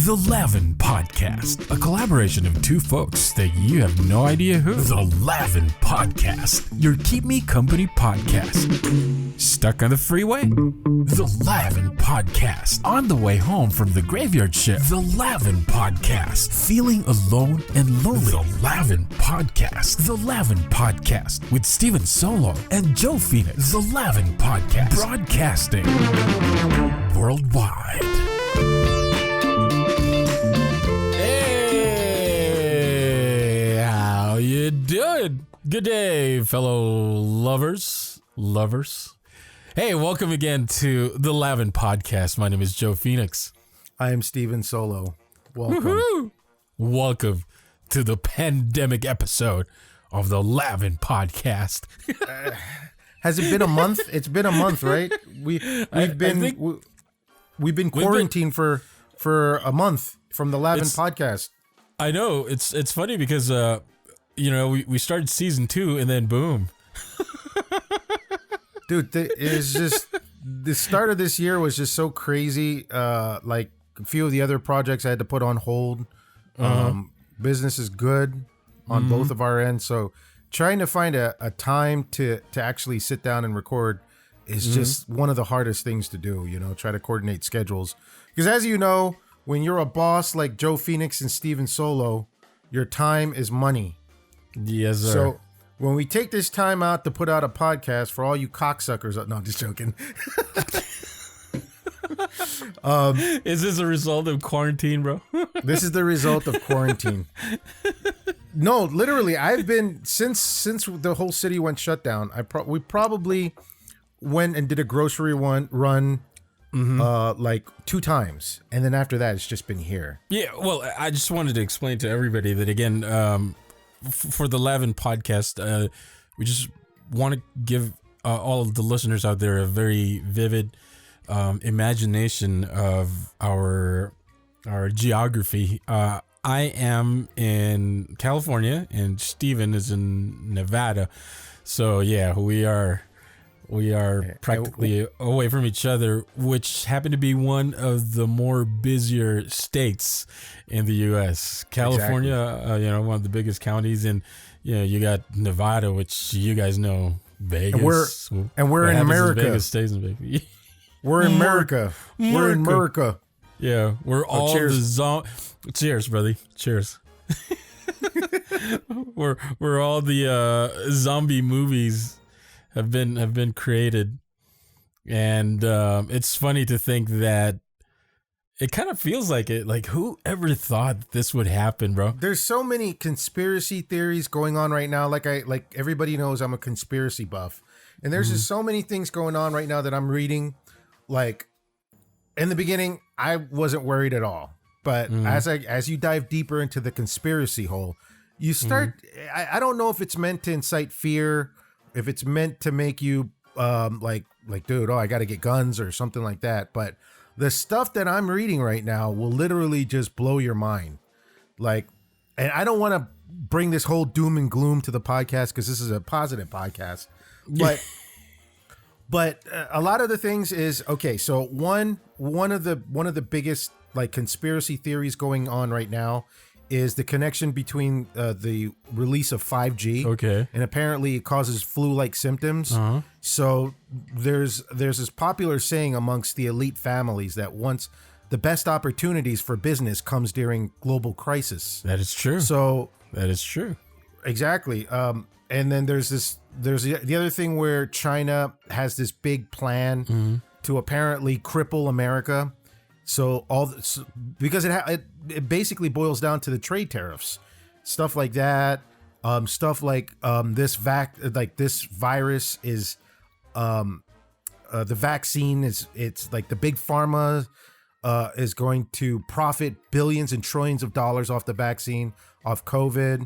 The LAVN Podcast, a collaboration of two folks that you have no idea who. The LAVN Podcast, your Keep Me Company podcast. Stuck on the freeway? The LAVN Podcast. On the way home from the graveyard shift? The LAVN Podcast. Feeling alone and lonely? The LAVN Podcast. The LAVN Podcast with Steven Solo and Joe Phoenix. The LAVN Podcast. Broadcasting worldwide. Hey, how you doing? Good day, fellow lovers. Hey, welcome again to the LAVN Podcast. My name is Joe Phoenix. I am Steven Solo. Welcome. Woo-hoo. Welcome to the pandemic episode of the LAVN Podcast. Has it been a month? It's been a month, right? We've been quarantined for a month from the LAVN Podcast. I know it's funny because we started season 2 and then boom. Dude, it's just the start of this year was just so crazy. Like a few of the other projects I had to put on hold. Business is good on both of our ends, so trying to find a time to actually sit down and record is just one of the hardest things to do. Try to coordinate schedules because, as you know, when you're a boss like Joe Phoenix and Steven Solo, your time is money. Yes, sir. So when we take this time out to put out a podcast for all you cocksuckers, no, I'm just joking. Is this a result of quarantine, bro? This is the result of quarantine. No, literally, I've been since the whole city went shut down. We probably went and did a grocery run like 2 times, and then after that, it's just been here. Yeah, well, I just wanted to explain to everybody that again. For the LAVN Podcast, we just want to give all of the listeners out there a very vivid imagination of our geography. I am in California and Steven is in Nevada. So yeah, we are practically away from each other, which happen to be one of the more busier states in the U.S. California, exactly. One of the biggest counties, and you got Nevada, which you guys know, Vegas. And we're in America. Vegas stays in Vegas. We're in America. We're in America. Yeah, we're all cheers. Cheers, brother. Cheers. we're all the zombie movies have been created, and it's funny to think that it kind of feels like it. Like, who ever thought this would happen, bro? There's so many conspiracy theories going on right now. Like everybody knows, I'm a conspiracy buff, and there's just so many things going on right now that I'm reading. Like in the beginning, I wasn't worried at all, but as you dive deeper into the conspiracy hole, you start. I don't know if it's meant to incite fear. If it's meant to make you like, dude, I got to get guns or something like that. But the stuff that I'm reading right now will literally just blow your mind. Like, and I don't want to bring this whole doom and gloom to the podcast because this is a positive podcast. But a lot of the things is okay. So one of the biggest like conspiracy theories going on right now is the connection between the release of 5G. Okay. And apparently it causes flu-like symptoms. So there's this popular saying amongst the elite families that once the best opportunities for business comes during global crisis. That is true. So that is true. Exactly. And then there's the other thing where China has this big plan to apparently cripple America. So because it basically boils down to the trade tariffs, stuff like that, stuff like this virus is the vaccine it's like the big pharma is going to profit billions and trillions of dollars off the vaccine, off COVID.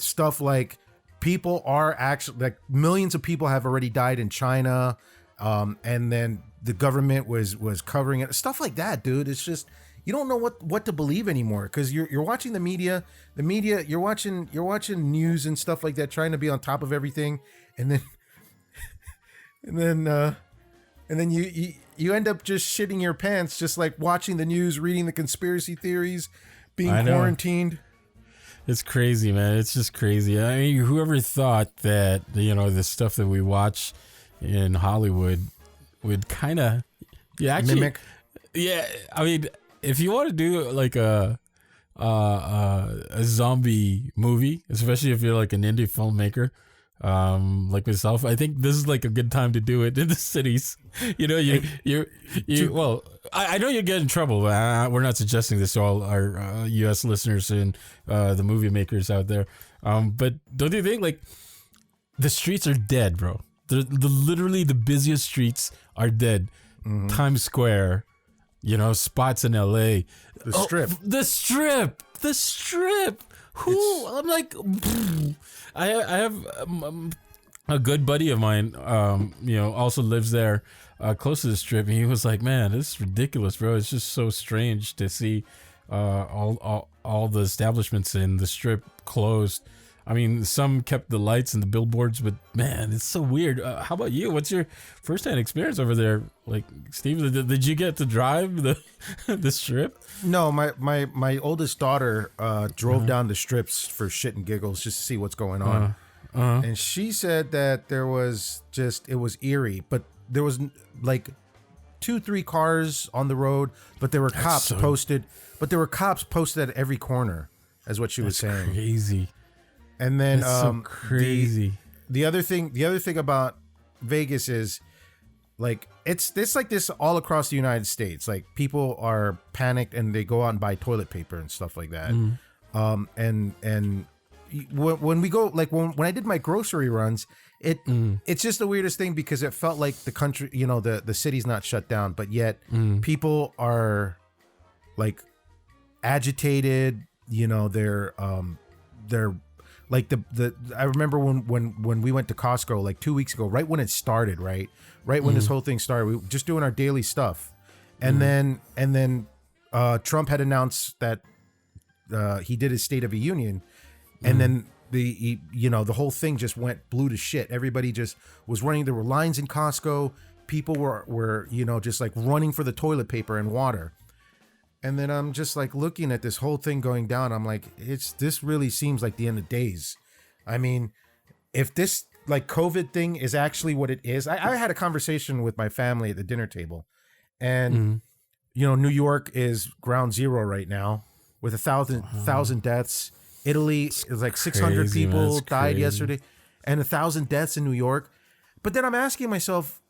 Stuff like people are actually like millions of people have already died in China, and then the government was covering it, stuff like that, dude. It's just you don't know what to believe anymore because you're watching the media, you're watching news and stuff like that, trying to be on top of everything, and then And then you end up just shitting your pants, just like watching the news, reading the conspiracy theories, being quarantined. It's crazy, man. It's just crazy. I mean, whoever thought that, the stuff that we watch in Hollywood would kind of, mimic. Yeah, I mean, if you want to do like a zombie movie, especially if you're like an indie filmmaker, like myself, I think this is like a good time to do it in the cities. Well, I know you get in trouble. We're not suggesting this to all our U.S. listeners and the movie makers out there. But don't you think like the streets are dead, bro? Literally the busiest streets are dead. Mm-hmm. Times Square, spots in L.A. The Strip. I'm like, I have a good buddy of mine, also lives there, close to the Strip, and he was like, "Man, this is ridiculous, bro. It's just so strange to see all the establishments in the Strip closed." I mean, some kept the lights and the billboards, but man, it's so weird. How about you? What's your firsthand experience over there? Like, Steve, did you get to drive the Strip? No, my oldest daughter drove down the Strips for shit and giggles just to see what's going on. And she said that it was eerie, but there was like 2-3 cars on the road, but there were cops posted. But there were cops posted at every corner, is what she was saying. Crazy. And then so crazy. The other thing about Vegas is like it's like this all across the United States. Like people are panicked and they go out and buy toilet paper and stuff like that. And when we go, like when I did my grocery runs, it's just the weirdest thing because it felt like the country, the city's not shut down, but yet people are like agitated. They're like I remember when we went to Costco like 2 weeks ago, right when it started, right when this whole thing started, we were just doing our daily stuff, and then Trump had announced that he did his State of the Union, and then the whole thing just blew to shit. Everybody just was running. There were lines in Costco. People were just like running for the toilet paper and water. And then I'm just like looking at this whole thing going down. I'm like, this really seems like the end of days. I mean, if this like COVID thing is actually what it is, I had a conversation with my family at the dinner table, and New York is ground zero right now with 1,000 deaths. Italy is like 600 people died yesterday, and 1,000 deaths in New York. But then I'm asking myself,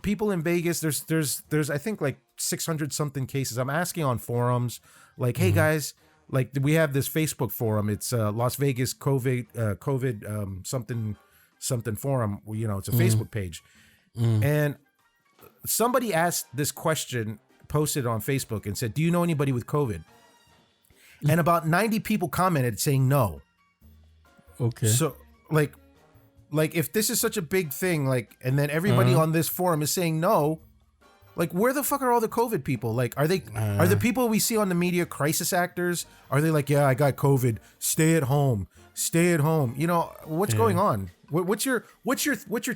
people in Vegas, there's I think like 600 something cases. I'm asking on forums like, hey guys, like we have this Facebook forum. It's Las Vegas COVID something forum. It's a Facebook page, and somebody asked this question, posted on Facebook, and said, "Do you know anybody with COVID?" And about 90 people commented saying no. Okay. So like if this is such a big thing, like, and then everybody on this forum is saying no, like where the fuck are all the COVID people? Like, are the people we see on the media crisis actors? Are they like, yeah, I got COVID, stay at home. What's going on? What's your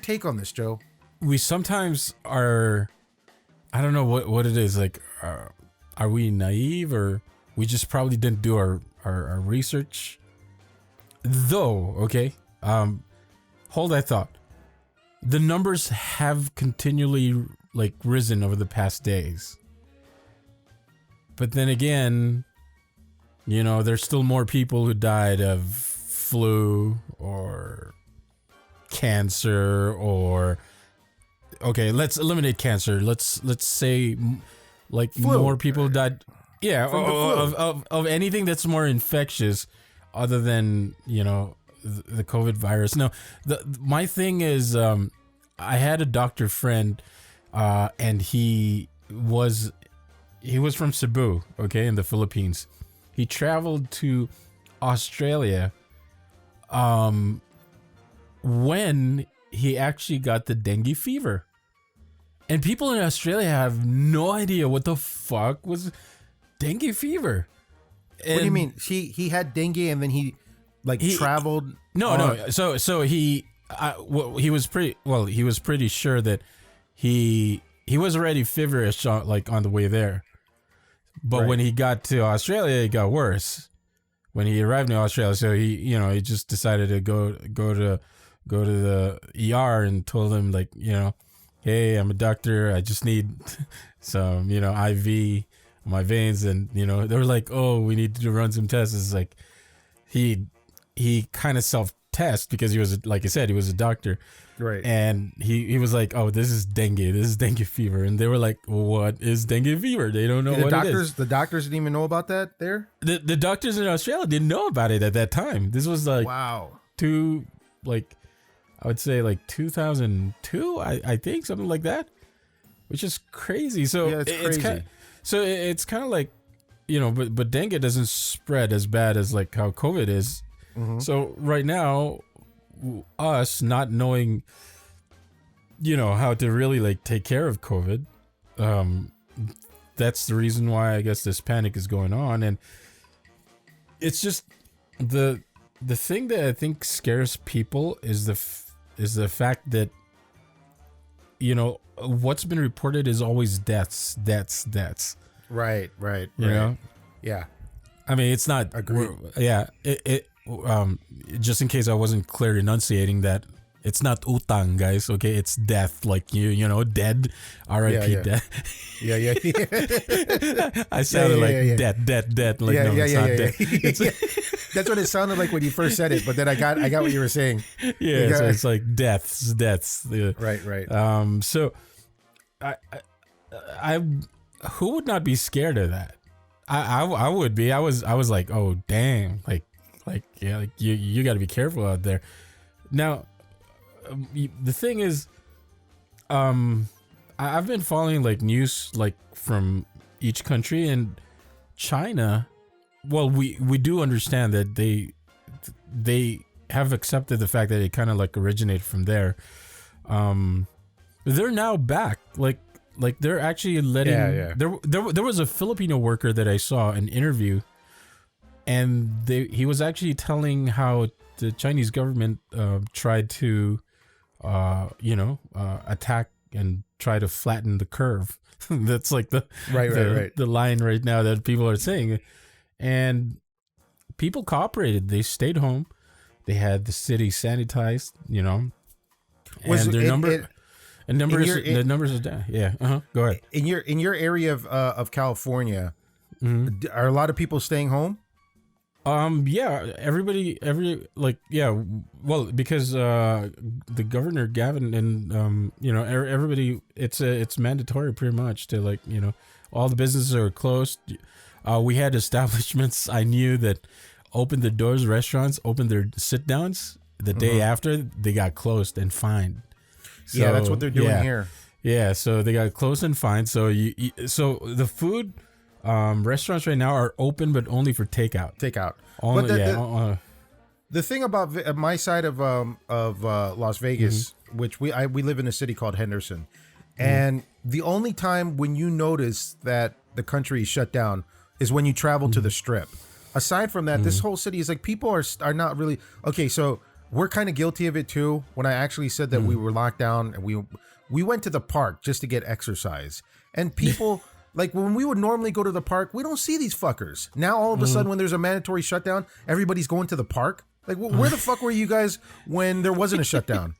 take on this, Joe? We sometimes are, I don't know what it is. Like, are we naive, or we just probably didn't do our research? Though, okay, hold that thought. The numbers have continually like risen over the past days. But then again, there's still more people who died of flu or cancer, or okay, let's eliminate cancer. Let's say like flu. More people died. Yeah, of anything that's more infectious other than, the COVID virus. No, my thing is, I had a doctor friend, and he was from Cebu, okay, in the Philippines. He traveled to Australia, when he actually got the dengue fever. And people in Australia have no idea what the fuck was dengue fever. And what do you mean? He had dengue and then he traveled? No. So he was pretty sure that he was already feverish on, like on the way there, but when he got to Australia, it got worse. When he arrived in Australia, so he just decided to go to the ER and told him, like, hey, I'm a doctor, I just need some IV on my veins, and they were like, oh, we need to run some tests. It's like he kind of self-test because he was, like I said, he was a doctor. Right. And he was like, oh, this is dengue fever. And they were like, what is dengue fever? They don't know what it is. The doctors didn't even know about that there? The doctors in Australia didn't know about it at that time. This was like, wow. I would say like 2002, I think, something like that, which is crazy. So yeah, it's crazy. It's kind of like, but dengue doesn't spread as bad as like how COVID is. Mm-hmm. So right now, us not knowing, how to really like take care of COVID, that's the reason why I guess this panic is going on. And it's just the thing that I think scares people is the fact that what's been reported is always deaths. Right. Yeah. I mean, it's not. Agreed. Yeah. Just in case I wasn't clear enunciating that, it's not utang, guys. Okay, it's death. Like dead. R.I.P. Dead. Yeah. I sounded like dead. Like it's not dead. That's what it sounded like when you first said it. But then I got what you were saying. Yeah, so it's like deaths. Yeah. Right. So, I who would not be scared of that? I would be. I was like, oh damn, like you got to be careful out there. Now, the thing is, I've been following like news like from each country, and China. Well, we do understand that they have accepted the fact that it kind of like originated from there. They're now back, like they're actually letting. Yeah. There was a Filipino worker that I saw an interview, and he was actually telling how the Chinese government tried to, attack and try to flatten the curve. That's like the line right now that people are saying, and people cooperated. They stayed home. They had the city sanitized, and their number. And the numbers are down. Yeah. Go ahead. In your area of California, mm-hmm. Are a lot of people staying home? Yeah. Well, because the governor Gavin and everybody, it's mandatory pretty much to all the businesses are closed. We had establishments I knew that opened their doors, restaurants opened their sit downs the day after they got closed and fined. So, yeah, that's what they're doing here. Yeah, so they got closed and fined. So so the food restaurants right now are open, but only for takeout. Only, but the thing about my side of Las Vegas, mm-hmm. which we live in a city called Henderson, mm-hmm. and the only time when you notice that the country is shut down is when you travel mm-hmm. to the Strip. Aside from that, mm-hmm. this whole city is like people are not really okay. So. We're kind of guilty of it too. When I actually said that mm-hmm. we were locked down and we went to the park just to get exercise. And people, like when we would normally go to the park, we don't see these fuckers. Now all of a sudden when there's a mandatory shutdown, everybody's going to the park. Like where the fuck were you guys when there wasn't a shutdown?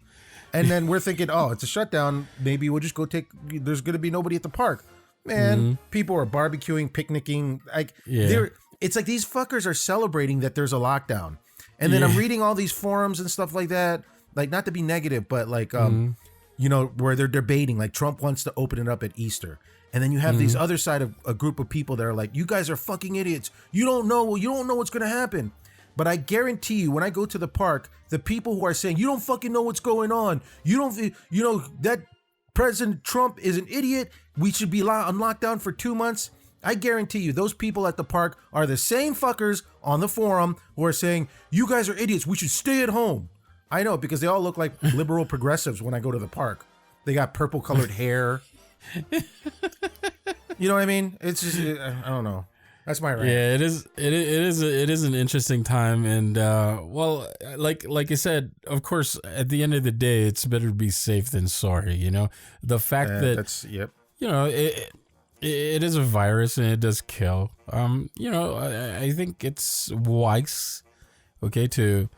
And then we're thinking, oh, it's a shutdown. Maybe we'll just go there's going to be nobody at the park. Man, mm-hmm. people are barbecuing, picnicking. It's like these fuckers are celebrating that there's a lockdown. And then I'm reading all these forums and stuff like that, like not to be negative, but like, where they're debating, like Trump wants to open it up at Easter. And then you have these other side of a group of people that are like, you guys are fucking idiots. You don't know what's going to happen. But I guarantee you, when I go to the park, the people who are saying, you don't fucking know what's going on. That President Trump is an idiot. We should be on lockdown for 2 months. I guarantee you, those people at the park are the same fuckers on the forum who are saying, you guys are idiots. We should stay at home. I know, because they all look like liberal progressives when I go to the park. They got purple colored hair. You know what I mean? It's just, I don't know. That's my rant. Yeah, it is. It is an interesting time, and well, like I said, of course, at the end of the day, it's better to be safe than sorry. You know, the fact that that's yep. You know, it is a virus and it does kill. You know, I think it's wise, okay, to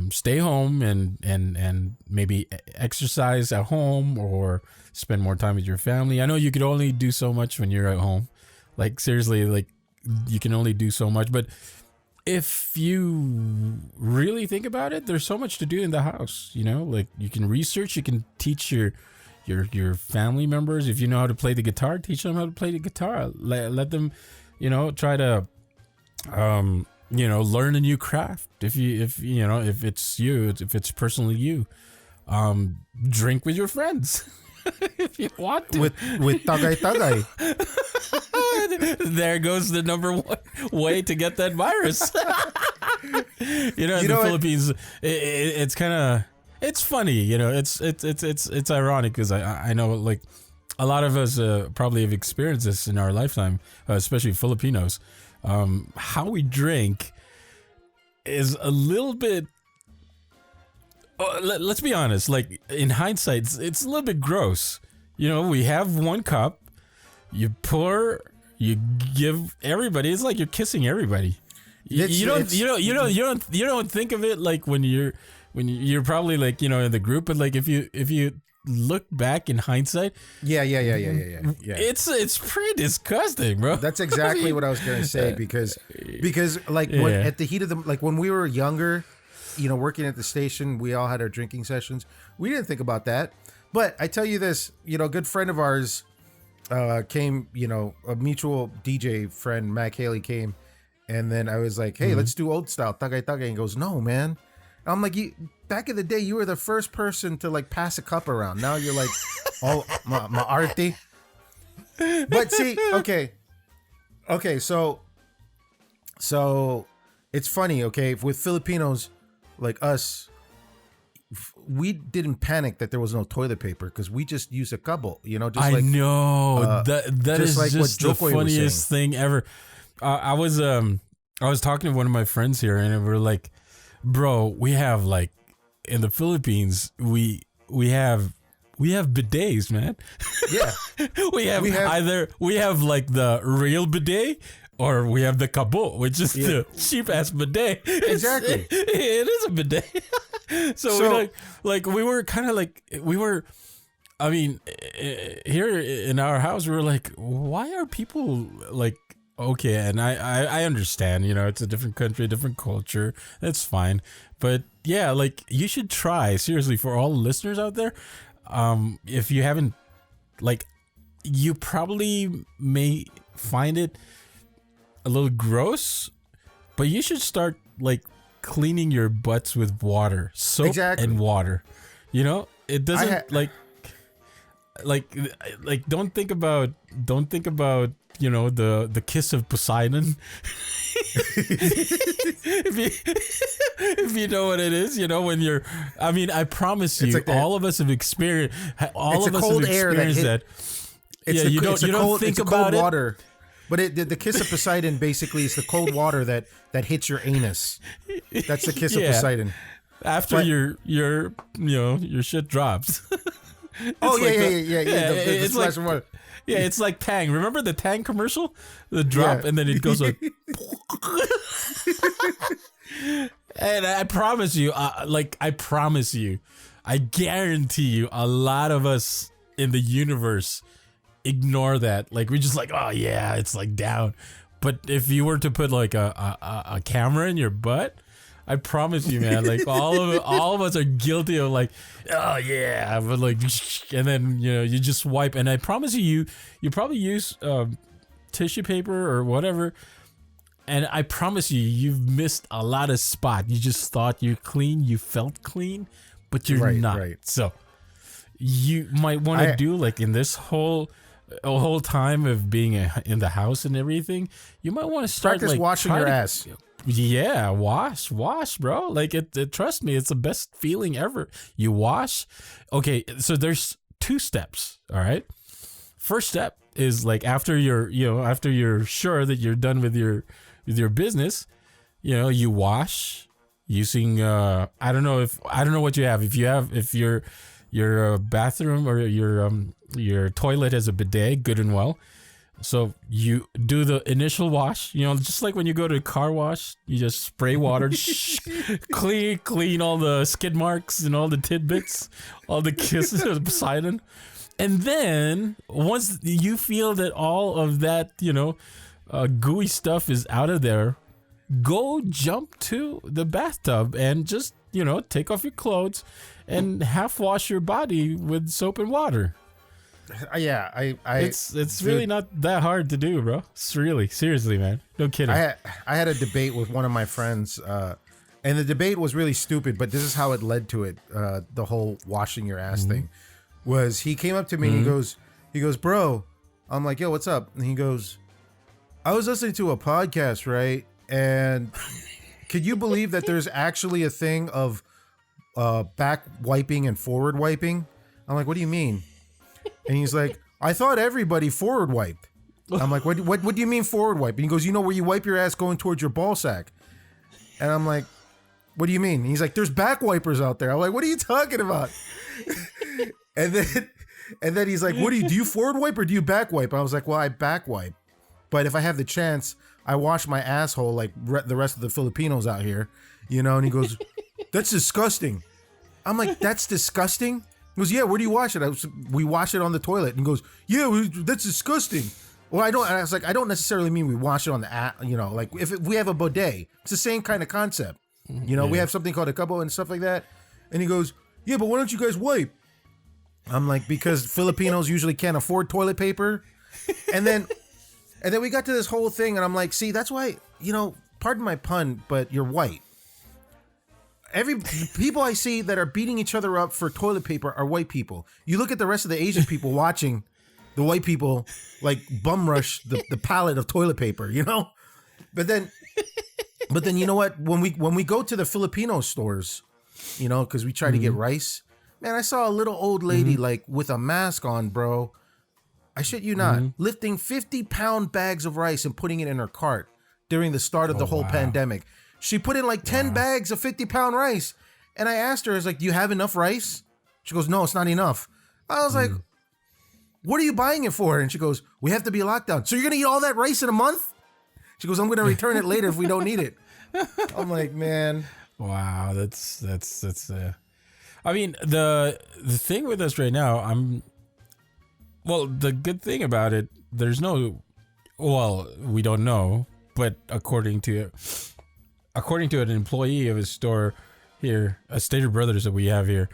stay home and maybe exercise at home or spend more time with your family. I know you could only do so much when you're at home. Like seriously, like you can only do so much. But if you really think about it, there's so much to do in the house. You know, like you can research, you can teach your family members. If you know how to play the guitar, teach them how to play the guitar. Let them, you know, try to you know, learn a new craft. If it's personally you, drink with your friends if you want to. With tagay. There goes the number one way to get that virus. You know, in the Philippines, it's kind of, it's funny, you know, it's ironic because I know like a lot of us probably have experienced this in our lifetime, especially Filipinos. How we drink is a little bit, let's be honest, like in hindsight, it's a little bit gross. You know, we have one cup, you pour, you give everybody. It's like you're kissing everybody. You don't think of it like when you're probably like, you know, in the group, but like if you look back in hindsight, yeah. It's pretty disgusting, bro. That's exactly what I was gonna say because like when, at the heat of the, like when we were younger, you know, working at the station, we all had our drinking sessions. We didn't think about that, but I tell you this, you know, a good friend of ours came, you know, a mutual DJ friend, Mac Haley, came, and then I was like, hey, let's do old style tagay tagay, and he goes, no, man. I'm like, back in the day, you were the first person to like pass a cup around. Now you're like, oh, my arty. But see, okay, so it's funny, okay, with Filipinos like us, we didn't panic that there was no toilet paper because we just use a couple, you know. Just I know that is like just the funniest thing ever. I was talking to one of my friends here, and we're like, bro, we have like in the Philippines, we have bidets, man. Yeah, we have like the real bidet, or we have the kabo, which is the cheap ass bidet. Exactly, it is a bidet. So we were kind of like I mean, here in our house, we were like, why are people like? Okay, and I understand, you know, it's a different country, different culture. That's fine. But yeah, like you should try, seriously, for all listeners out there. If you haven't, like, you probably may find it a little gross, but you should start like cleaning your butts with water, soap and water. You know, it doesn't like don't think about you know, the kiss of Poseidon. if you know what it is, you know, when you're, I mean, I promise you, like all of us have experienced that. You don't think about it. Water. But the kiss of Poseidon basically is the cold water that hits your anus. That's the kiss of Poseidon. After your shit drops. It's like water. Yeah, it's like Tang. Remember the Tang commercial? The drop, and then it goes like... And I promise you, I guarantee you, a lot of us in the universe ignore that. Like, we're just like, oh yeah, it's like down. But if you were to put like a camera in your butt, I promise you, man, like all of us are guilty of like, oh yeah, but like, and then, you know, you just wipe. And I promise you probably use tissue paper or whatever. And I promise you've missed a lot of spot. You just thought you're clean, you felt clean, but you're not. Right. So you might want to do like in this whole time of being in the house and everything, you might want to start practice like washing your ass. Yeah, wash, bro. Like it trust me, it's the best feeling ever. You wash. Okay, so there's 2 steps, all right? First step is like after you're sure that you're done with your business, you wash using I don't know what you have. If your bathroom or your toilet has a bidet, good and well. So you do the initial wash, just like when you go to a car wash, you just spray water, clean all the skid marks and all the tidbits, all the kisses of Poseidon. And then once you feel that all of that, gooey stuff is out of there, go jump to the bathtub and just, take off your clothes and half wash your body with soap and water. Yeah, it's really not that hard to do, bro. It's really, seriously, man. No kidding. I had a debate with one of my friends, and the debate was really stupid, but this is how it led to it. The whole washing your ass thing was, he came up to me and he goes, bro, I'm like, yo, what's up? And he goes, I was listening to a podcast, right? And could you believe that there's actually a thing of back wiping and forward wiping? I'm like, what do you mean? And he's like, I thought everybody forward wiped. I'm like, what do you mean forward wipe? And he goes, where you wipe your ass going towards your ball sack. And I'm like, what do you mean? And he's like, there's back wipers out there. I'm like, what are you talking about? and then he's like, do you forward wipe or do you back wipe? I was like, well, I back wipe. But if I have the chance, I wash my asshole like the rest of the Filipinos out here, And he goes, that's disgusting. I'm like, that's disgusting? He goes, yeah, where do you wash it? We wash it on the toilet. And he goes, yeah, that's disgusting. Well, I was like, I don't necessarily mean we wash it on the, like if we have a bidet, it's the same kind of concept. We have something called a cubbo and stuff like that. And he goes, yeah, but why don't you guys wipe? I'm like, because Filipinos usually can't afford toilet paper. And then we got to this whole thing and I'm like, see, that's why, pardon my pun, but you're white. People I see that are beating each other up for toilet paper are white people. You look at the rest of the Asian people watching the white people like bum rush the pallet of toilet paper, But then you know what? When we go to the Filipino stores, because we try to get rice, man, I saw a little old lady like with a mask on, bro. I shit you not, lifting 50-pound bags of rice and putting it in her cart during the start of the whole pandemic. She put in like 10 bags of 50-pound rice. And I asked her, I was like, do you have enough rice? She goes, no, it's not enough. I was like, what are you buying it for? And she goes, we have to be locked down. So you're going to eat all that rice in a month? She goes, I'm going to return it later if we don't need it. I'm like, man. Wow, that's I mean, the thing with us right now, the good thing about it, we don't know, but according to an employee of a store here, a Stater Brothers that we have here,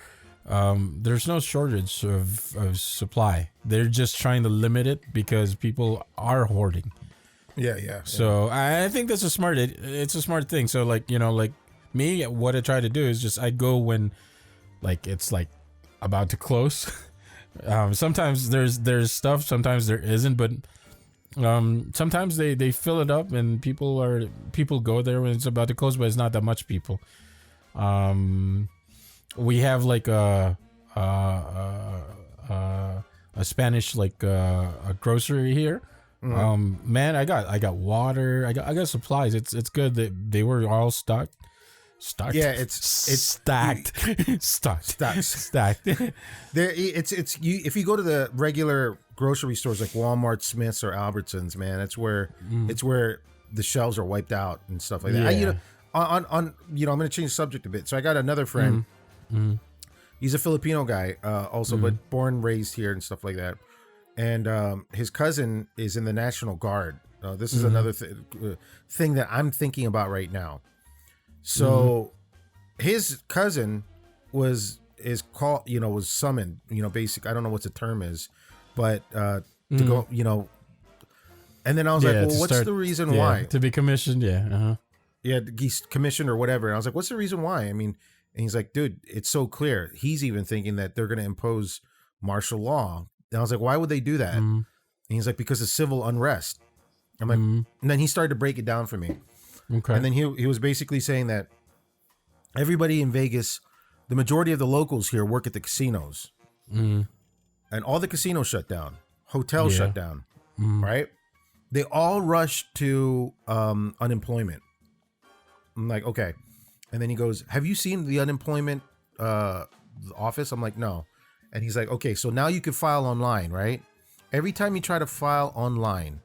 there's no shortage of supply. They're just trying to limit it because people are hoarding. Yeah. So I think that's it's a smart thing. So like me, what I try to do is I go when like it's like about to close. Sometimes there's stuff, sometimes there isn't, but sometimes they fill it up and people go there when it's about to close, but it's not that much people. We have like a Spanish like a grocery here. Man, I got water, I got supplies. It's good that they were all stocked. Yeah, it's stacked. Stacked. There, it's you. If you go to the regular grocery stores like Walmart, Smith's, or Albertsons, man, it's where the shelves are wiped out and stuff like that. Yeah. I'm going to change the subject a bit. So I got another friend. He's a Filipino guy, also, but born and raised here and stuff like that. And his cousin is in the National Guard. This is another thing that I'm thinking about right now. So his cousin was summoned, basic. I don't know what the term is, but to go, and then I was like, well, what's the reason why? To be commissioned. Yeah. Yeah. He's commissioned or whatever. And I was like, what's the reason why? I mean, and he's like, dude, it's so clear. He's even thinking that they're going to impose martial law. And I was like, why would they do that? And he's like, because of civil unrest. I'm like, and then he started to break it down for me. Okay. And then he was basically saying that everybody in Vegas, the majority of the locals here work at the casinos. And all the casinos shut down. Hotels shut down. right? They all rush to unemployment. I'm like, okay. And then he goes, have you seen the unemployment office? I'm like, no. And he's like, okay, so now you can file online, right? Every time you try to file online,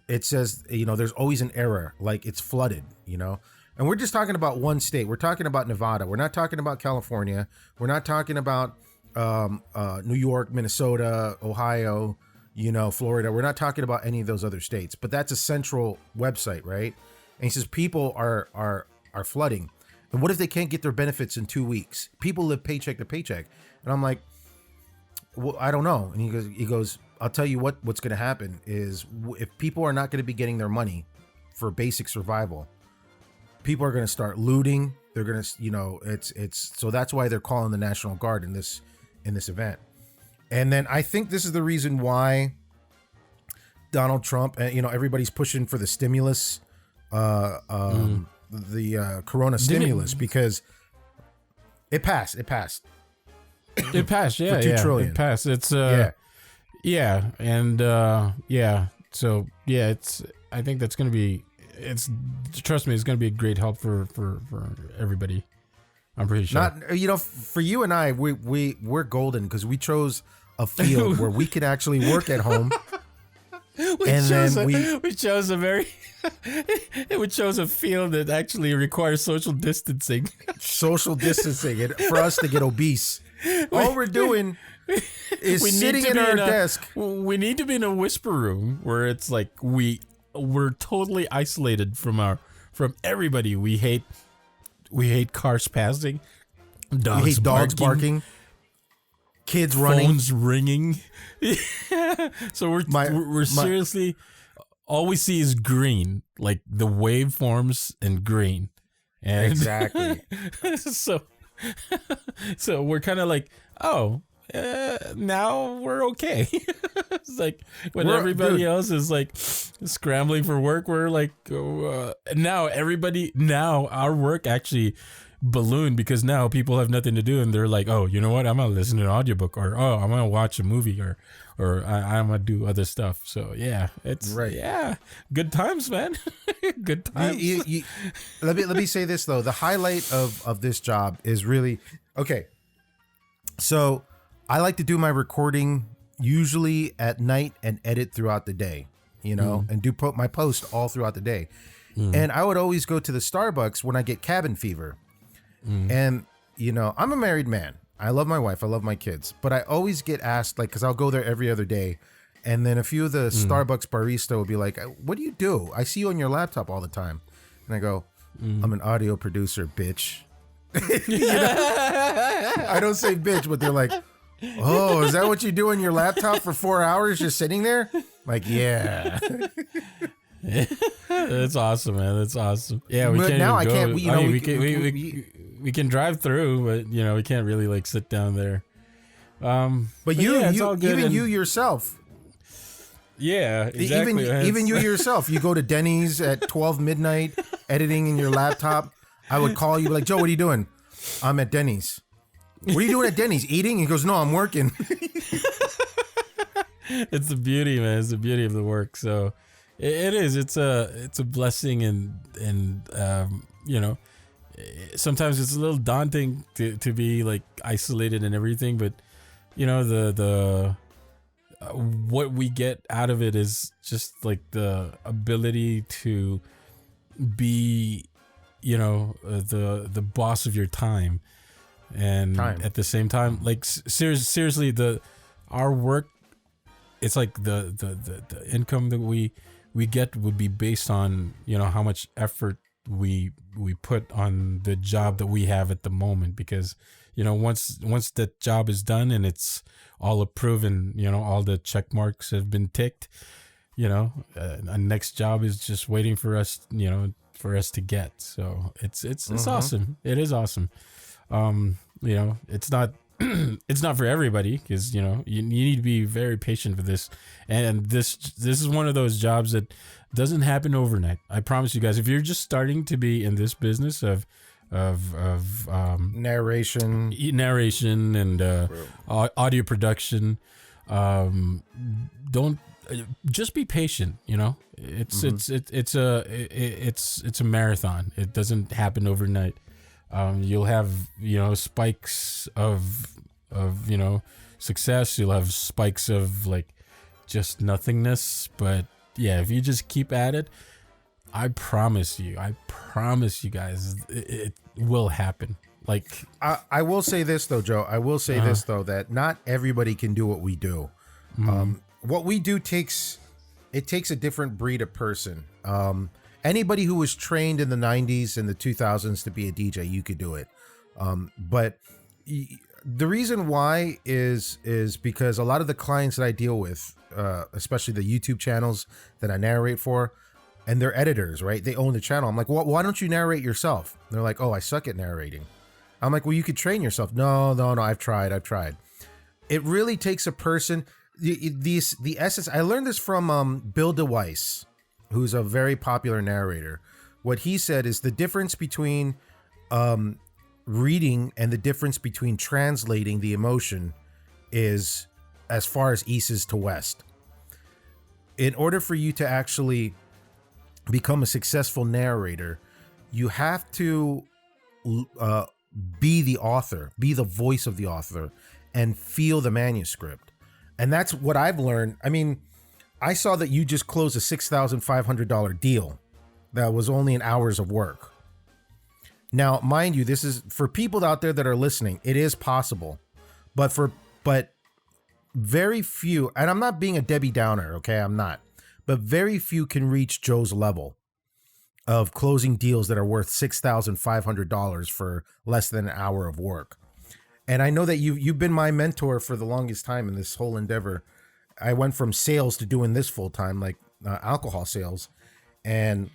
it says, there's always an error, like it's flooded, And we're just talking about one state. We're talking about Nevada. We're not talking about California. We're not talking about New York, Minnesota, Ohio, Florida. We're not talking about any of those other states. But that's a central website, right? And he says people are flooding. And what if they can't get their benefits in 2 weeks? People live paycheck to paycheck. And I'm like, well, I don't know. And he goes, I'll tell you what's going to happen is if people are not going to be getting their money for basic survival, people are going to start looting. They're going to, it's so that's why they're calling the National Guard in this event. And then I think this is the reason why Donald Trump, everybody's pushing for the stimulus, the Corona stimulus, because it passed. It passed, yeah. For $2 trillion. It passed. It's yeah, and So yeah, I think that's going to be. Trust me, it's going to be a great help for everybody. I'm pretty sure. Not, for you and I, we're golden because we chose a field where we could actually work at home. We chose a very we chose a field that actually requires social distancing. Social distancing, and for us to get obese, all we're doing is sitting in our desk. We need to be in a whisper room where it's like we're totally isolated from everybody. We hate cars passing, dogs barking, kids running, phones ringing. So we're seriously, all we see is green, like the waveforms in green, and exactly. So we're kind of like, now we're okay. It's like when everybody else is like scrambling for work, we're like, now our work actually ballooned because now people have nothing to do and they're like, oh, you know what? I'm gonna listen to an audiobook, or I'm gonna watch a movie, or I'm gonna do other stuff. So yeah, it's right. Yeah, good times, man. Good times. Let me say this though. The highlight of this job is really okay. So I like to do my recording usually at night and edit throughout the day, and do my post all throughout the day. And I would always go to the Starbucks when I get cabin fever. And, I'm a married man. I love my wife. I love my kids. But I always get asked, because I'll go there every other day. And then a few of the Starbucks barista will be like, what do you do? I see you on your laptop all the time. And I go, I'm an audio producer, bitch. I don't say bitch, but they're like, oh, is that what you do on your laptop for 4 hours just sitting there? Like, yeah. That's awesome, man. That's awesome. Yeah, we but can't now even go. I can't. We can drive through, but we can't really sit down there. But you yourself. Yeah, exactly. Even you yourself. You go to Denny's at 12 midnight, editing in your laptop. I would call you like, Joe, what are you doing? I'm at Denny's. What are you doing at Denny's? Eating? He goes, no, I'm working. It's the beauty, man. It's the beauty of the work. So it is. It's a blessing, and sometimes it's a little daunting to be isolated and everything, but the what we get out of it is just the ability to be the boss of your time, and at the same time, seriously, our work, it's like the income that we get would be based on how much effort we put on the job that we have at the moment, because once that job is done and it's all approved and all the check marks have been ticked, a next job is just waiting for us to get. So it's awesome. It is awesome. It's not it's not for everybody, because you need to be very patient for this, and this is one of those jobs that doesn't happen overnight. I promise you guys, if you're just starting to be in this business of narration and audio production, don't just be patient. You know, it's a marathon. It doesn't happen overnight. You'll have, you know, spikes of you know, success. You'll have spikes of like just nothingness. But yeah, if you just keep at it, I promise you guys, it will happen. Like, I will say this though, Joe. I will say this though, that not everybody can do what we do. What we do takes a different breed of person. Anybody who was trained in the 90s and the 2000s to be a DJ, you could do it. But the reason why is because a lot of the clients that I deal with, especially the YouTube channels that I narrate for, and they're editors, right? They own the channel. I'm like, well, why don't you narrate yourself? And they're like, oh, I suck at narrating. I'm like, well, you could train yourself. No, I've tried. It really takes a person. The essence. I learned this from Bill DeWeiss, who's a very popular narrator. What he said is the difference between reading and the difference between translating the emotion is as far as east is to west. In order for you to actually become a successful narrator, you have to be the author, be the voice of the author, and feel the manuscript. And that's what I've learned. I mean, I saw that you just closed a $6,500 deal that was only in hours of work. Now, mind you, this is for people out there that are listening. It is possible, but very few, and I'm not being a Debbie Downer, okay? I'm not, but very few can reach Joe's level of closing deals that are worth $6,500 for less than an hour of work. And I know that you've been my mentor for the longest time in this whole endeavor. I went from sales to doing this full time, like alcohol sales, and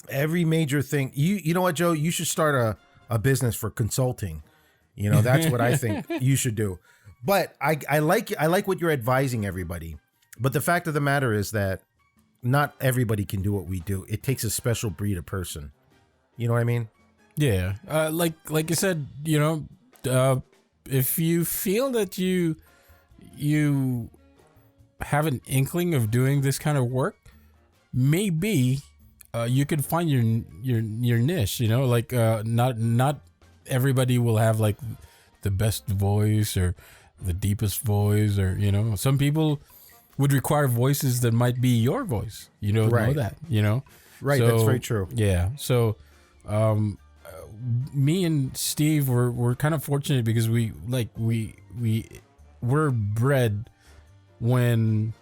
every major thing. You know what, Joe? You should start a business for consulting. You know, that's what I think you should do. But I like what you're advising everybody. But the fact of the matter is that not everybody can do what we do. It takes a special breed of person. You know what I mean? Yeah. Like you said, you know, if you feel that you have an inkling of doing this kind of work, maybe you can find your niche. You know, like not everybody will have like the best voice or the deepest voice, or you know, some people would require voices that might be your voice. You don't know that, you know? Right, so, that's very true. Yeah. So me and Steve were kind of fortunate because we were bred when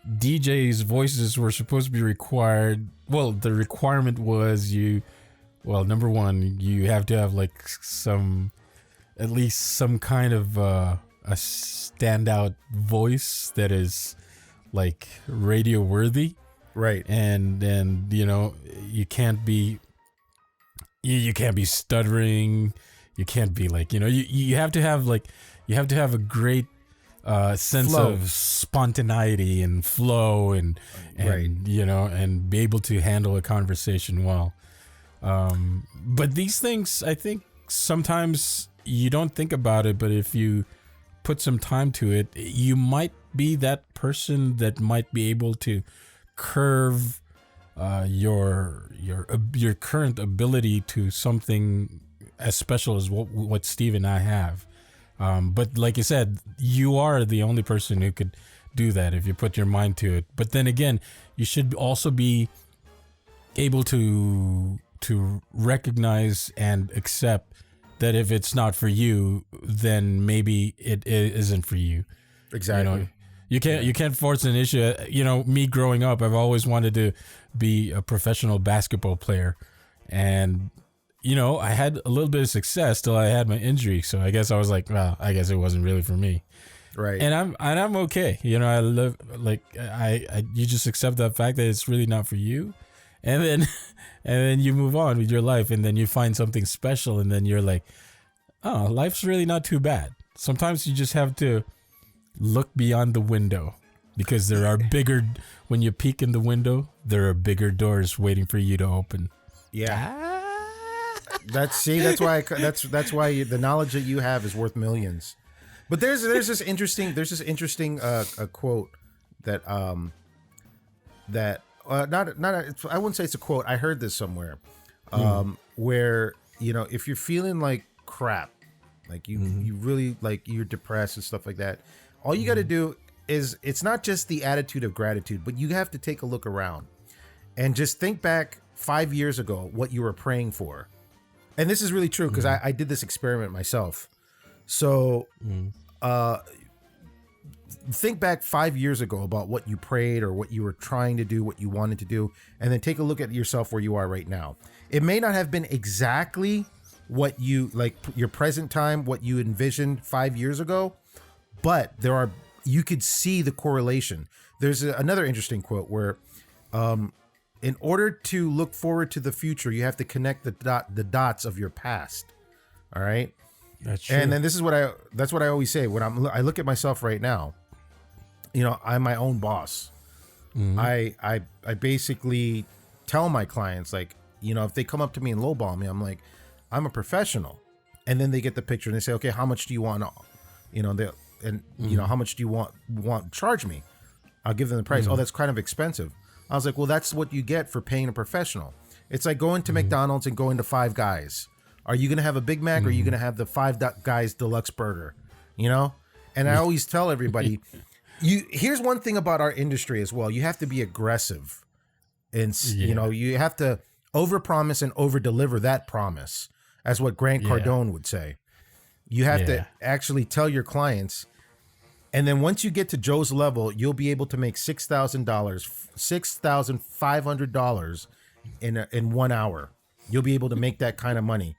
DJs' voices were supposed to be required. Well, the requirement was number one, you have to have like at least some kind of a standout voice that is like radio worthy, right? And then you know, you can't be stuttering, you can't be like, you know, you have to have a great sense flow of spontaneity and flow and right, you know, and be able to handle a conversation well. But these things, I think sometimes you don't think about it, but if you put some time to it, you might be that person that might be able to curve your current ability to something as special as what Steve and I have. But like you said, you are the only person who could do that if you put your mind to it. But then again, you should also be able to recognize and accept that if it's not for you, then maybe it isn't for you. Exactly. You know, you can't force an issue. You know, me growing up, I've always wanted to be a professional basketball player, and you know, I had a little bit of success till I had my injury. So I guess I was like, well, I guess it wasn't really for me. Right. And I'm okay. You know, I live like you just accept that fact that it's really not for you, and then you move on with your life, and then you find something special, and then you're like, oh, life's really not too bad. Sometimes you just have to look beyond the window, because there are when you peek in the window, there are bigger doors waiting for you to open. Yeah. That's why the knowledge that you have is worth millions. But there's this interesting a quote that I wouldn't say it's a quote. I heard this somewhere, where if you're feeling like crap, like you really like you're depressed and stuff like that, all you got to do is, it's not just the attitude of gratitude, but you have to take a look around and just think back 5 years ago what you were praying for. And this is really true because I did this experiment myself. So think back 5 years ago about what you prayed or what you were trying to do, what you wanted to do, and then take a look at yourself where you are right now. It may not have been exactly what you like, your present time, what you envisioned 5 years ago, but you could see the correlation. There's another interesting quote where, in order to look forward to the future, you have to connect the dots of your past. All right. That's true. And then that's what I always say when I look at myself right now. I'm my own boss. I basically tell my clients, like, if they come up to me and lowball me, I'm like, I'm a professional. And then they get the picture and they say, okay, how much do you want? How much do you want charge me? I'll give them the price. Oh, that's kind of expensive. I was like, well, that's what you get for paying a professional. It's like going to McDonald's and going to Five Guys. Are you going to have a Big Mac or are you going to have the Five Guys deluxe burger? And I always tell everybody, here's one thing about our industry as well. You have to be aggressive, and you have to overpromise and overdeliver that promise, as what Grant Cardone would say. You have to actually tell your clients, and then once you get to Joe's level, you'll be able to make $6,500 in 1 hour. You'll be able to make that kind of money.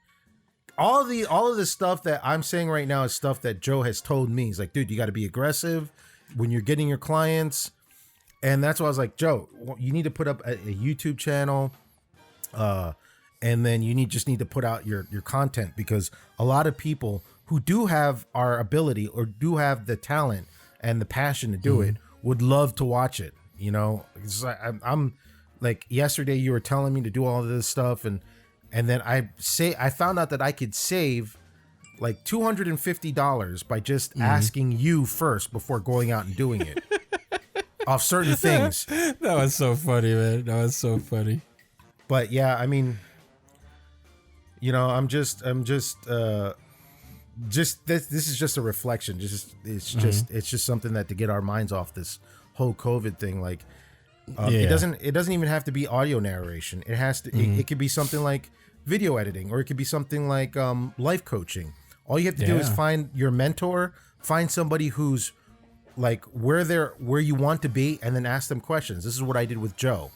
All of the stuff that I'm saying right now is stuff that Joe has told me. He's like, dude, you got to be aggressive when you're getting your clients. And that's why I was like, Joe, you need to put up a YouTube channel. And then you just need to put out your content, because a lot of people who do have our ability or do have the talent and the passion to do it would love to watch it. I'm like, yesterday you were telling me to do all of this stuff, and then I found out that I could save like $250 by just asking you first before going out and doing it off certain things. That was so funny, man. That was so funny. But yeah, I mean, I'm just this is just a reflection. It's just something that to get our minds off this whole COVID thing. Like, it doesn't even have to be audio narration. It has to. It could be something like video editing, or it could be something like life coaching. All you have to do is find your mentor, find somebody who's like where you want to be, and then ask them questions. This is what I did with Joe.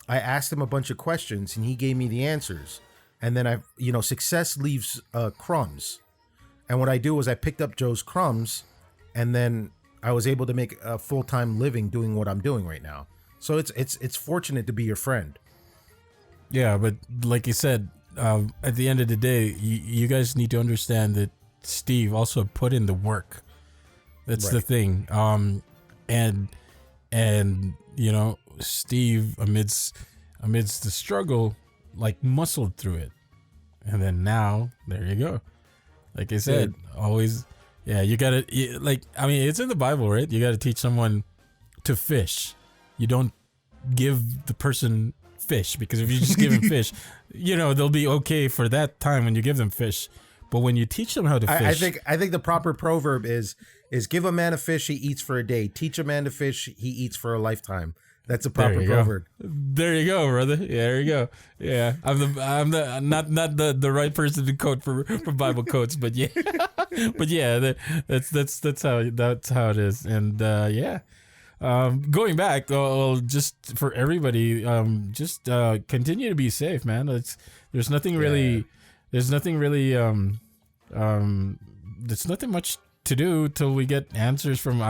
I asked him a bunch of questions, and he gave me the answers. And then success leaves crumbs. And what I do is I picked up Joe's crumbs, and then I was able to make a full-time living doing what I'm doing right now. So it's fortunate to be your friend. Yeah, but like you said, at the end of the day, you guys need to understand that Steve also put in the work. That's the thing. And Steve, amidst the struggle, like, muscled through it. And then now, there you go. Like I said, always, you gotta, it's in the Bible, right? You gotta teach someone to fish. You don't give the person fish, because if you just give them fish, they'll be okay for that time when you give them fish. But when you teach them how to fish, I think the proper proverb is give a man a fish, he eats for a day. Teach a man to fish, he eats for a lifetime. That's a proper proverb. There you go, brother. Yeah, there you go. Yeah, I'm not the right person to quote for Bible quotes, but yeah, that's how it is. And going back, just for everybody, just continue to be safe, man. There's nothing much to do till we get answers from.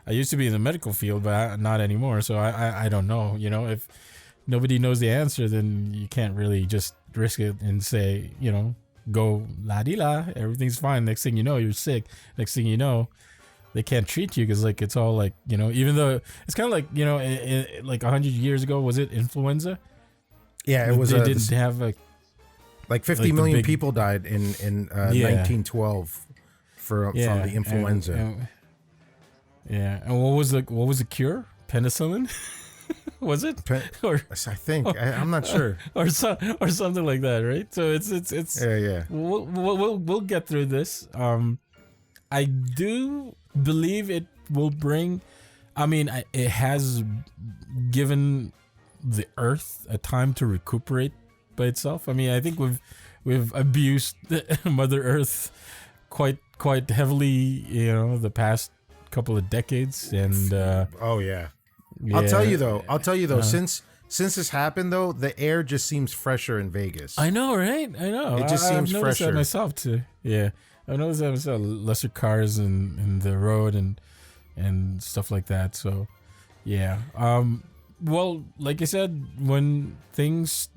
I used to be in the medical field, but not anymore. So I don't know. If nobody knows the answer, then you can't really just risk it and say, go la-di-la, everything's fine. Next thing you know, you're sick. Next thing you know, they can't treat you because, like, it's all like, even though it's kind of like, like 100 years ago, was it influenza? Yeah, it was. They didn't have like 50 million people died in 1912 from the influenza. Yeah. And what was the cure? Penicillin? Was it? I think I'm not sure. Or something like that, right? So it's Yeah. We'll get through this. I do believe it will bring. I mean, it has given the Earth a time to recuperate by itself. I mean, I think we've abused Mother Earth quite heavily, the past couple of decades, and yeah. I'll tell you though, since this happened though, the air just seems fresher in Vegas. I know, right? I know. It just seems I've fresher. That myself too. Yeah, I noticed that myself. Lesser cars in the road and stuff like that. So, yeah. Well, like I said, when things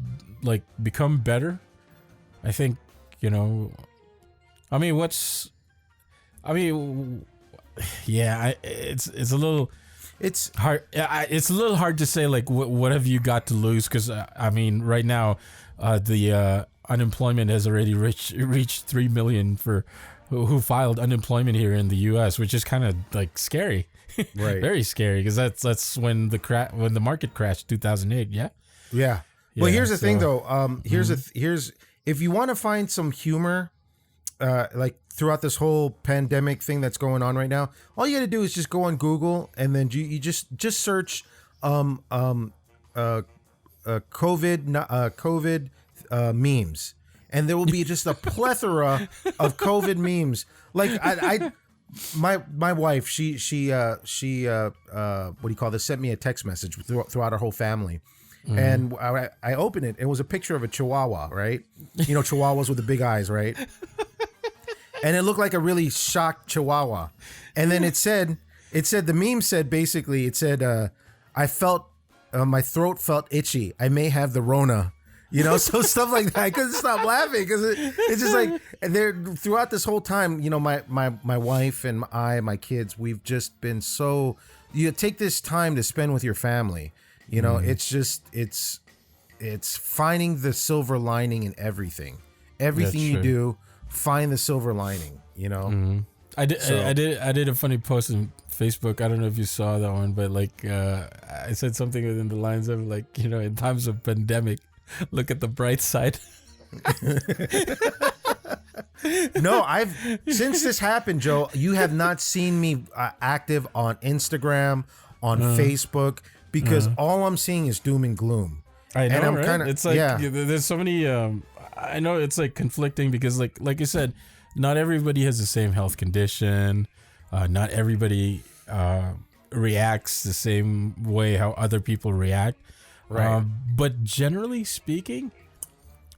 like become better, I think it's a little. It's hard. It's a little hard to say like what have you got to lose, because I mean right now, the unemployment has already reached 3 million for who filed unemployment here in the U.S., which is kind of like scary, right? Very scary, because that's when the market crashed 2008. Yeah. Well, here's the thing though. Here's if you want to find some humor, like throughout this whole pandemic thing that's going on right now, all you got to do is just go on Google and then you just search COVID memes, and there will be just a plethora of COVID memes. Like my wife, she what do you call this? Sent me a text message throughout our whole family. Mm-hmm. And I opened it. It was a picture of a Chihuahua, right? Chihuahuas with the big eyes, right? And it looked like a really shocked Chihuahua. And then the meme said basically, I felt, my throat felt itchy. I may have the Rona, so stuff like that. I couldn't stop laughing because it's just like throughout this whole time, my wife and my kids, we've just been so, you take this time to spend with your family. It's just, it's finding the silver lining in everything you do. Find the silver lining, Mm-hmm. I did a funny post on Facebook. I don't know if you saw that one, but like I said something within the lines of like, in times of pandemic, look at the bright side. No, since this happened, Joe, you have not seen me active on Instagram, on Facebook, because all I'm seeing is doom and gloom. I know, and I'm right? It's like there's so many. I know it's like conflicting because like you said, not everybody has the same health condition. Not everybody reacts the same way how other people react. Right. But generally speaking,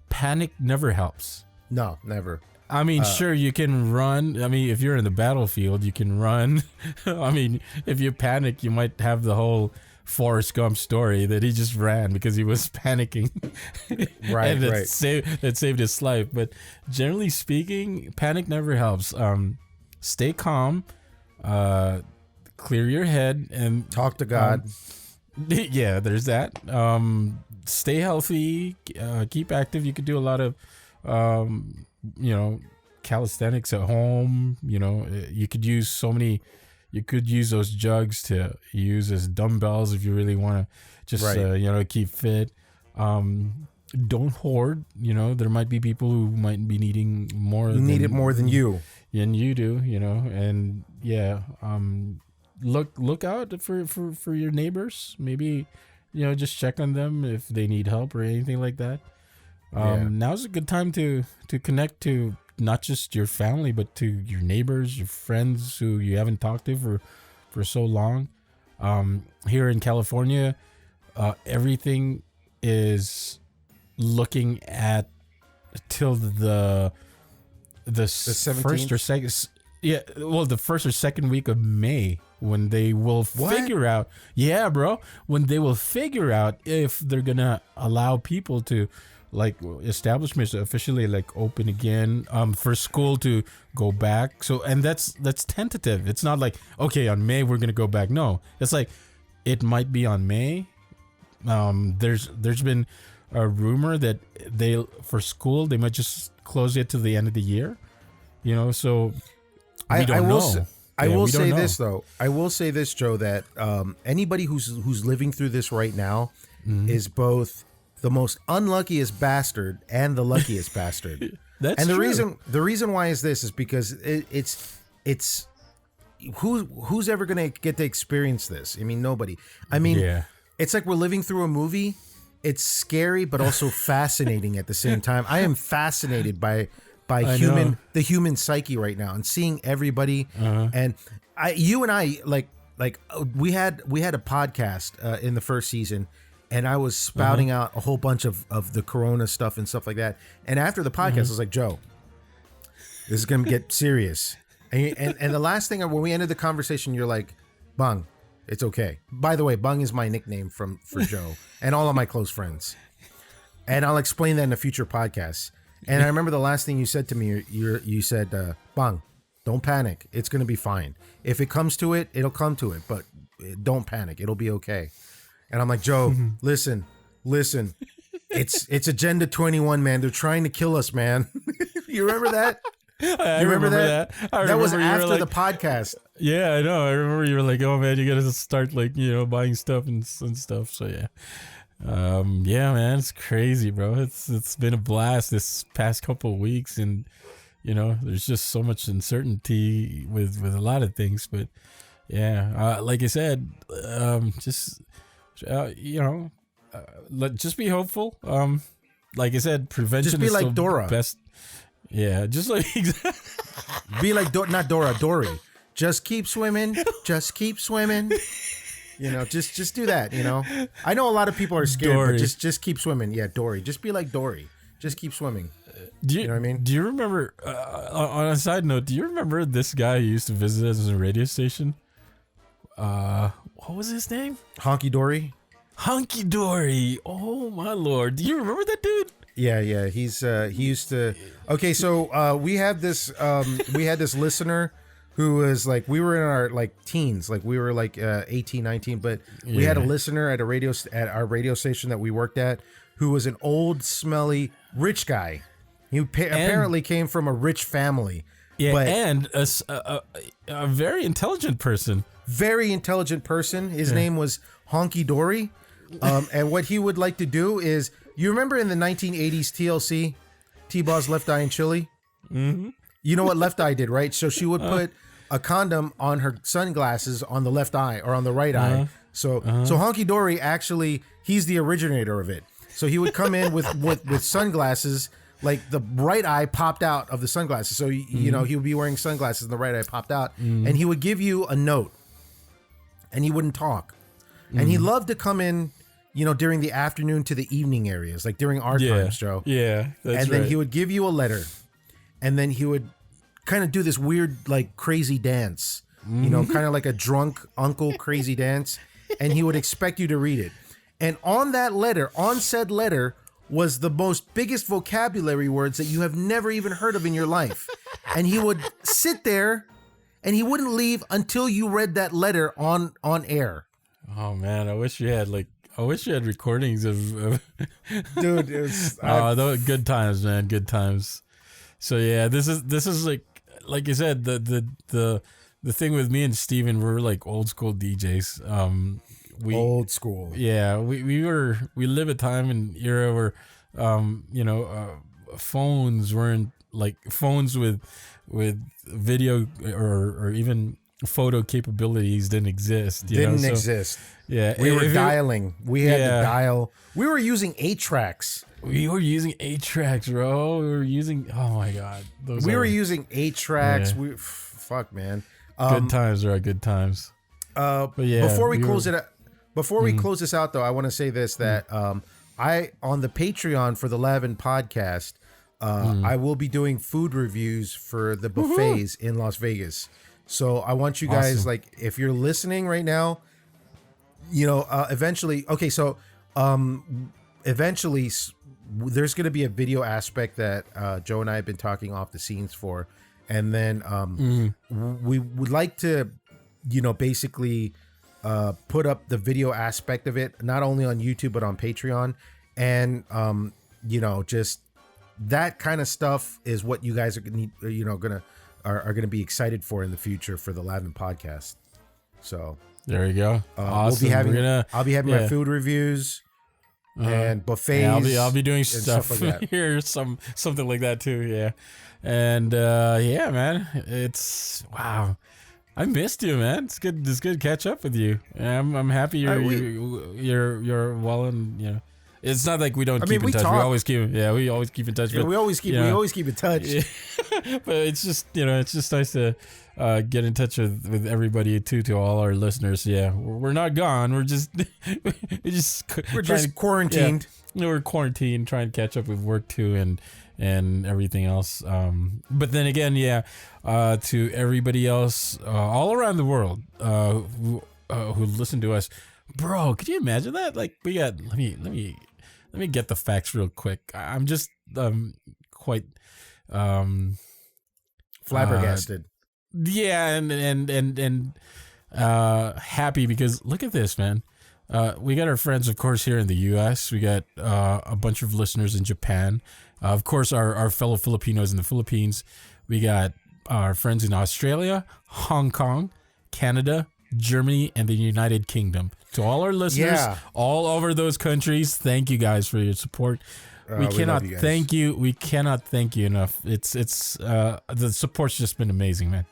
panic never helps. No, never. I mean, sure, you can run. I mean, if you're in the battlefield, you can run. I mean, if you panic, you might have the whole Forrest Gump story that he just ran because he was panicking. Right, and right. That saved his life. But generally speaking, panic never helps. Stay calm, clear your head, and talk to God. Yeah, there's that. Stay healthy, keep active. You could do a lot of, calisthenics at home. You could use you could use those jugs to use as dumbbells if you really want to just, keep fit. Don't hoard. There might be people who might be needing more. Need it more than you. And you do, and yeah. Look out for your neighbors. Maybe, just check on them if they need help or anything like that. Now's a good time to connect to not just your family, but to your neighbors, your friends who you haven't talked to for so long. Here in California, everything is looking at till the 17th? first or second. Yeah, well, the first or second week of May, when they will figure out. Yeah, bro. When they will figure out if they're gonna allow people to, like, establishments officially like open again, for school to go back. So, and that's tentative. It's not like, okay, on May we're gonna go back. No, it's like it might be on May. There's been a rumor that for school they might just close it to the end of the year. So we don't know. I will say this though. I will say this, Joe, that anybody who's living through this right now is both the most unluckiest bastard and the luckiest bastard. That's and true. the reason why is this is because it's who's ever gonna get to experience this? I mean, nobody. I mean, it's like we're living through a movie. It's scary, but also fascinating at the same time. I am fascinated by the human psyche right now, and seeing everybody. And you and I we had a podcast in the first season, and I was spouting out a whole bunch of the Corona stuff and stuff like that. And after the podcast, I was like, Joe, this is gonna get serious. And the last thing, when we ended the conversation, you're like, Bung, it's okay. By the way, Bung is my nickname for Joe and all of my close friends. And I'll explain that in a future podcast. And I remember the last thing you said to me, you said, Bung, don't panic. It's going to be fine. If it comes to it, it'll come to it. But don't panic. It'll be okay. And I'm like, Joe, listen. It's Agenda 21, man. They're trying to kill us, man. You remember that? I remember that. That was after the podcast. Yeah, I know. I remember you were like, "Oh man, you got to start buying stuff and stuff." So yeah, man, it's crazy, bro. It's been a blast this past couple of weeks, and there's just so much uncertainty with a lot of things. But yeah, like I said, just just be hopeful. Like I said, prevention. Just be is like still Dora. Best. Yeah, just like be like not Dora, Dory. Just keep swimming. Just keep swimming. Just do that. I know a lot of people are scared, Dory. but just keep swimming. Yeah, Dory. Just be like Dory. Just keep swimming. You know what I mean? Do you remember? On a side note, do you remember this guy who used to visit us at a radio station? What was his name? Honky Dory. Hunky Dory. Oh my lord! Do you remember that dude? Yeah. He used to. Okay, so we had this listener who was like, we were in our teens, we were 18, 19, but we had a listener at our radio station that we worked at who was an old, smelly, rich guy. He apparently came from a rich family. Yeah, and a very intelligent person. Very intelligent person. His name was Honky Dory. And what he would like to do is, you remember in the 1980s TLC, T-Baw's Left Eye and Chili? Mm-hmm. You know what Left Eye did, right? So she would put a condom on her sunglasses on the left eye or on the right eye. So Honky Dory, actually, he's the originator of it. So he would come in with sunglasses, like the right eye popped out of the sunglasses. So, he would be wearing sunglasses and the right eye popped out. And he would give you a note. And he wouldn't talk. And he loved to come in, during the afternoon to the evening areas, like during our times, Joe. Yeah, that's And then he would give you a letter. And then he would kind of do this weird, crazy dance. Kind of like a drunk uncle crazy dance. And he would expect you to read it. And on said letter, was the most biggest vocabulary words that you have never even heard of in your life. And he would sit there and he wouldn't leave until you read that letter on air. Oh man, I wish you had recordings of dude, it was those good times, man, good times. So yeah, this is like you said, the thing with me and Steven, we're like old school DJs. Old school. Yeah, we live a time and era where phones weren't phones with video or even photo capabilities didn't exist. Didn't exist. Yeah, we were dialing. We had to dial. We were using 8-tracks. We were using 8-tracks, bro. We were using. Oh my god, we were using 8-tracks. Yeah. Fuck, man. Good times are good times. But yeah, before we close this out, though, I want to say this: that I on the Patreon for the LAVN podcast, I will be doing food reviews for the buffets in Las Vegas. So I want you guys, if you're listening right now, eventually. Okay, so eventually, there's going to be a video aspect that Joe and I have been talking off the scenes for, and then we would like to, basically put up the video aspect of it, not only on YouTube but on Patreon, and just that kind of stuff is what you guys are gonna are going to be excited for in the future for the LAVN podcast. So there you go. Awesome. I'll be having my food reviews and buffets. Yeah, I'll be doing stuff like that. Here, something like that too. Yeah, and yeah, man, it's wow. I missed you, man. It's good to catch up with you. I'm happy you're well, and you know. It's not like we don't keep in touch. We always keep in touch. Yeah, we always keep in touch. Yeah. But it's just nice to get in touch with everybody too. To all our listeners, yeah, we're not gone. We're just quarantined. Yeah, we're quarantined, trying to catch up with work too, and everything else. But then again, yeah, to everybody else all around the world who listen to us, bro, could you imagine that? Like we got let me get the facts real quick. I'm just quite flabbergasted. Yeah, and happy because look at this, man. We got our friends, of course, here in the U.S. We got a bunch of listeners in Japan. Of course, our fellow Filipinos in the Philippines. We got our friends in Australia, Hong Kong, Canada, Germany, and the United Kingdom. To all our listeners, all over those countries, thank you guys for your support. We cannot thank you. We cannot thank you enough. It's the support's just been amazing, man.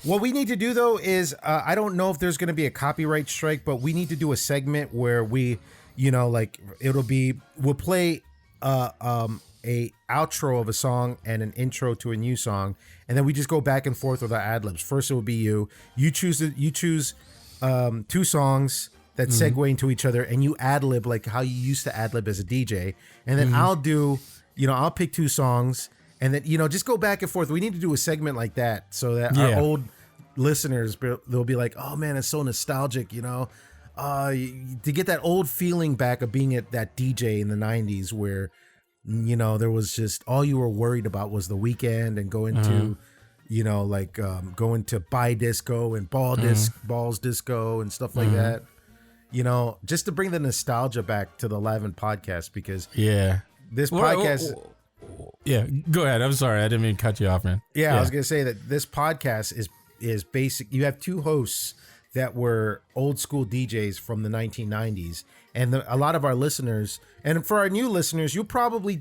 What we need to do though is I don't know if there's going to be a copyright strike, but we need to do a segment where we, like we'll play a outro of a song and an intro to a new song, and then we just go back and forth with our ad libs. First, it will be you choose two songs that segue into each other, and you ad lib like how you used to ad lib as a DJ, and then I'll do, I'll pick two songs, and then just go back and forth. We need to do a segment like that so that our old listeners, they'll be like, oh man, it's so nostalgic, to get that old feeling back of being at that DJ in the 90s where there was just all you were worried about was the weekend and going to going to Buy Disco and Balls Disco and stuff like that. Just to bring the nostalgia back to the LAVN podcast, because this podcast. Yeah, go ahead. I'm sorry, I didn't mean to cut you off, man. Yeah, I was gonna say that this podcast is basic. You have two hosts that were old school DJs from the 1990s, and a lot of our listeners, and for our new listeners, you probably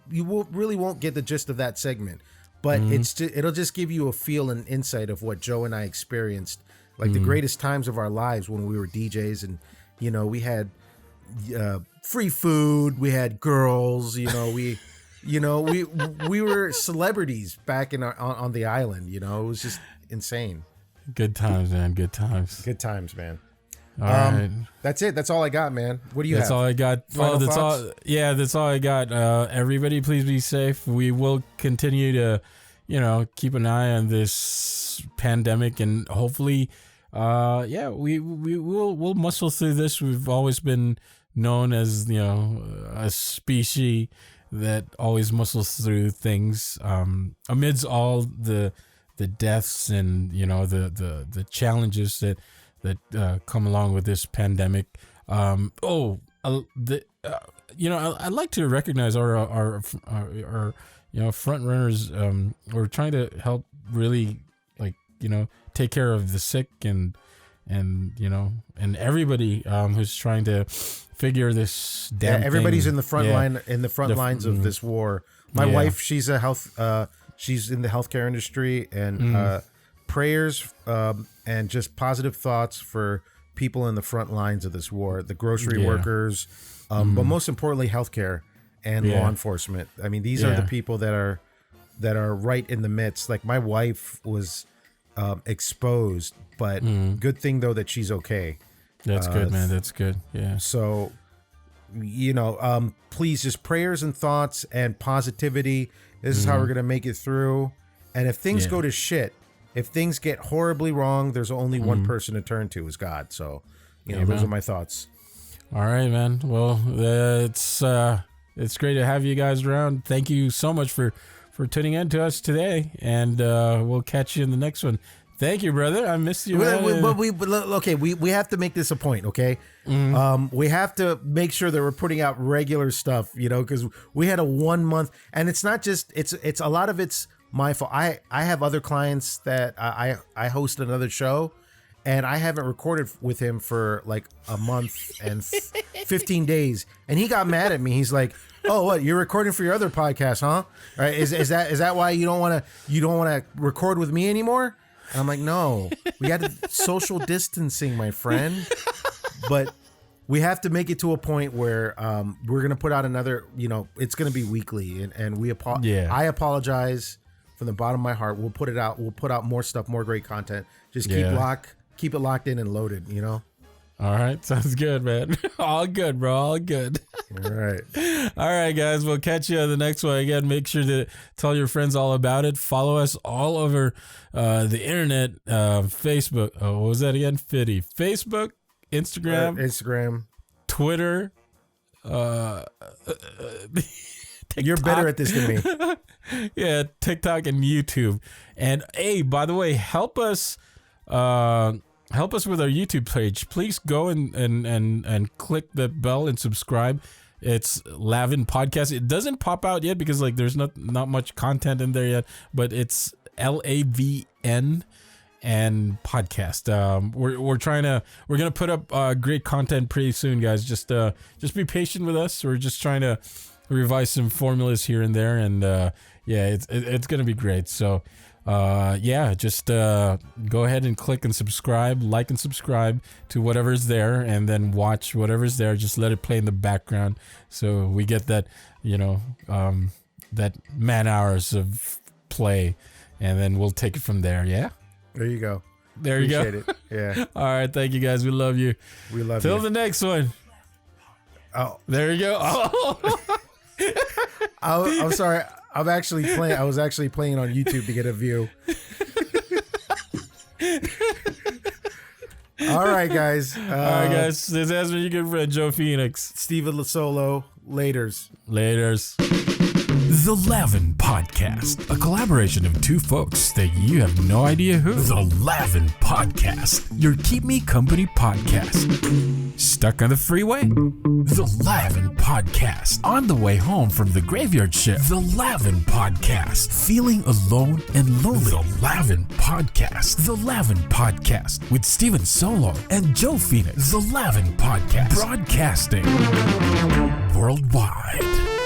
really won't get the gist of that segment. But it'll just give you a feel and insight of what Joe and I experienced, like the greatest times of our lives when we were DJs, and we had free food, we had girls, we were celebrities back on the island. It was just insane. Good times, man. Good times. Good times, man. All right. That's it. That's all I got, man. What do you have? That's all I got. Final thoughts? All. Yeah, that's all I got. Everybody, please be safe. We will continue to, keep an eye on this pandemic, and hopefully, we'll muscle through this. We've always been known as, a species that always muscles through things amidst all the deaths and the challenges that come along with this pandemic. I'd like to recognize our front runners. We're trying to help really take care of the sick and everybody who's trying to figure this damn everybody's thing. in the front lines of this war. My wife, she's she's in the healthcare industry, and prayers and just positive thoughts for people in the front lines of this war, the grocery workers, but most importantly, healthcare and law enforcement. I mean, these are the people that are right in the midst. Like my wife was exposed, but good thing though that she's okay. That's good, man. That's good. Yeah. So, please just prayers and thoughts and positivity. This is how we're going to make it through. And if things go to shit, if things get horribly wrong, there's only one person to turn to, is God. So, those are my thoughts. All right, man. Well, it's great to have you guys around. Thank you so much for tuning in to us today, and we'll catch you in the next one. Thank you, brother. I missed you. But we have to make this a point, okay? We have to make sure that we're putting out regular stuff, because we had a 1 month, and it's not just it's a lot of it's my fault. I have other clients that I host another show, and I haven't recorded with him for like a month and 15 days, and he got mad at me. He's like, "Oh, what? You're recording for your other podcast, huh? Right? Is that why you don't want to record with me anymore?" And I'm like, "No, we got social distancing, my friend, but." We have to make it to a point where we're gonna put out another. It's gonna be weekly, and I apologize from the bottom of my heart. We'll put it out. We'll put out more stuff, more great content. Just keep it locked in and loaded. All right, sounds good, man. All good, bro. All good. All right. All right, guys. We'll catch you on the next one. Again, make sure to tell your friends all about it. Follow us all over the internet, Facebook. Oh, what was that again? Fitty. Facebook. Instagram, Twitter, You're better at this than me. Yeah, TikTok and YouTube. And hey, by the way, help us with our YouTube page. Please go and click the bell and subscribe. It's LAVN Podcast. It doesn't pop out yet because like there's not much content in there yet, but it's LAVN and podcast. We're gonna put up great content pretty soon, guys. Just be patient with us. We're just trying to revise some formulas here and there, and it's gonna be great. So just go ahead and click and subscribe, like and subscribe to whatever's there, and then watch whatever's there. Just let it play in the background so we get that that man hours of play, and then we'll take it from there. Yeah. There you go. There you Appreciate go. It. Yeah. All right. Thank you, guys. We love you. We love you. Till the next one. Oh, there you go. Oh. I'm sorry. I was actually playing on YouTube to get a view. All right, guys. All right, guys. This has been your good friend Joe Phoenix. Steven Lasolo. Laters. The LAVN Podcast, a collaboration of two folks that you have no idea who. The LAVN Podcast, your Keep Me Company podcast. Stuck on the freeway? The LAVN Podcast. On the way home from the graveyard shift? The LAVN Podcast. Feeling alone and lonely? The LAVN Podcast. The LAVN Podcast with Steven Solo and Joe Phoenix. The LAVN Podcast. Broadcasting worldwide.